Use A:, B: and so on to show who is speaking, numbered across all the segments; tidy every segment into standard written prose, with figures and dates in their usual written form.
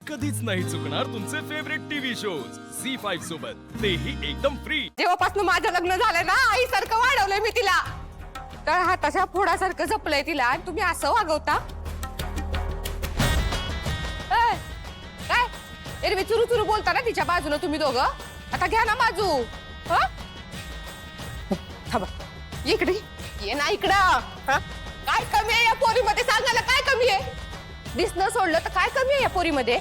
A: कधीच नाही चुकणार तुमचे फेवरेट टीव्ही शोज झी5 सोबत, तेही एकदम फ्री।
B: जेव्हापासून माझं लग्न झालं ना, आईसारखं वाढवलंय मी तिला, तर हाताच्या फोडासारखं जपलंय तिला, आणि तुम्ही असं वागवता? काय एरवी चुरू चुरू बोलता ना तिच्या बाजूला तुम्ही दोघं, आता घ्या ना बाजू। थांबा, इकडे ये ना इकडं। काय कमी आहे या पोरीमध्ये, सांगायला काय कमी आहे? दिसणं सोडलं तर काय कमी आहे या पोरीमध्ये?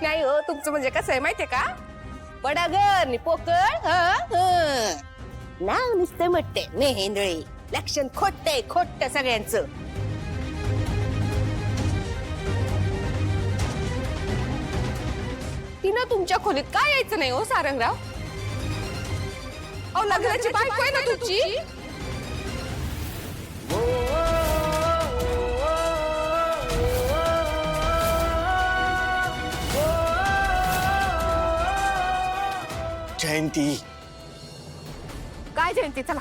B: नाही हो, तुमचं म्हणजे कसं आहे माहितीये का, बडागर नि पोकळ नाव नुसतं म्हटते मेहेंदळे, लक्षण खोटते खोट सगळ्यांचं। तिनं तुमच्या खोलीत काय यायचं नाही हो सारंगराव? अहो लग्नाची बायको आहे ना तुमची।
C: जयंती,
B: काय जयंती, चला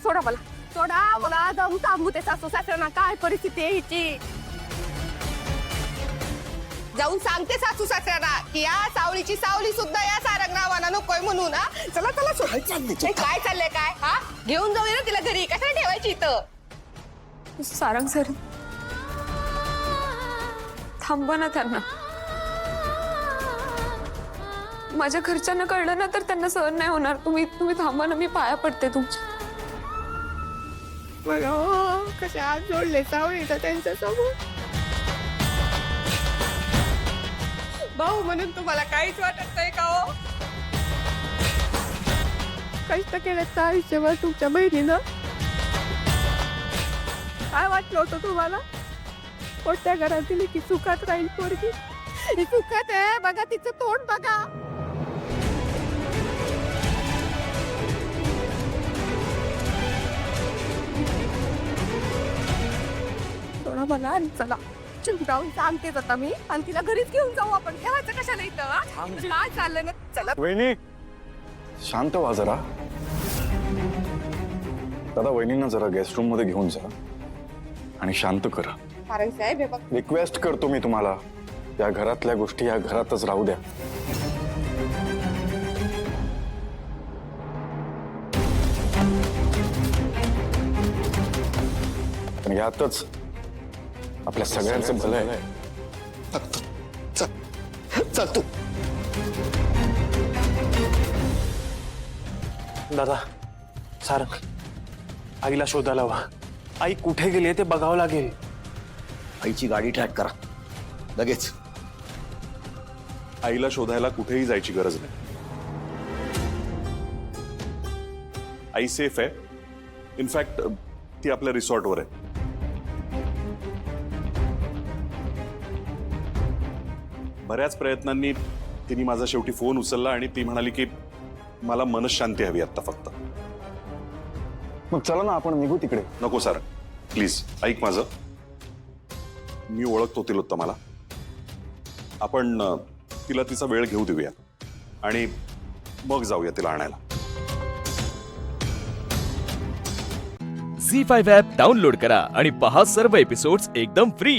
B: सोडा मला, सोडा मला, जाऊन सांगू ते सासू सासऱ्यांना काय परिस्थिती आहे हिची। जाऊन सांगते सासू सासऱ्यांना की या सावळीची सावली सुद्धा या सारंगरावांना नकोय म्हणून। चला चला सोड। काय चाललंय काय? घेऊन जाऊया ना तिला घरी, कशाला ठेवायची इथं?
D: सारंग सर, थांबवा ना त्यांना, माझ्या घरच्यांना कळलं ना तर त्यांना सहन नाही होणार। तुम्ही थांबा ना, मी पाया पडते तुमच्या।
B: बघा कसे हात जोडले सावळीचा त्यांच्यासोबत। भाऊ म्हणून तुम्हाला काहीच वाटत नाही का हो? कष्ट केलं आयुष्यभर तुमच्या बहिणीनं, काय वाटलं होतं तुम्हाला? कोणत्या घरात दिली की सुखात राहील पोरगी, ही सुखात आहे बघा, तिचं तोंड बघा। थोडा बघा आणि चला चिमटावून सांगतेच आता मी, आणि तिला घरीच घेऊन जाऊ आपण, ठेवायचं कशाला इथं? काय चाललं ना, चला।
C: वहिनी शांत व्हा जरा। दादा वहिनींना जरा गेस्ट रूम मध्ये घेऊन जा आणि शांत करा।
B: सारंग साहेब हे बघ,
C: रिक्वेस्ट करतो मी तुम्हाला, या घरातल्या गोष्टी या घरातच राहू द्या। पण यातच आपल्या सगळ्यांचं भलं आहे।
E: चल तू। दादा, सारंग, आईला शोधायला हवा। आई कुठे गेली ते बघावं लागेल।
F: आईची गाडी ट्रॅक करा लगेच।
G: आईला शोधायला कुठेही जायची गरज नाही, आई सेफ आहे। इनफॅक्ट ती आपल्या रिसॉर्टवर आहे। बऱ्याच प्रयत्नांनी तिने माझा शेवटी फोन उचलला आणि ती म्हणाली की मला मनशांती हवी आता फक्त।
C: मग चला ना आपण निघू तिकडे।
G: नको सर, प्लीज ऐक माझं, मी ओळखतो तिलोत्तमाला, आपण तिला तिचा वेळ घेऊ देऊया आणि मग जाऊया तिला आणायला।
A: झी5 ॲप डाउनलोड करा आणि पहा सर्व एपिसोड्स एकदम फ्री।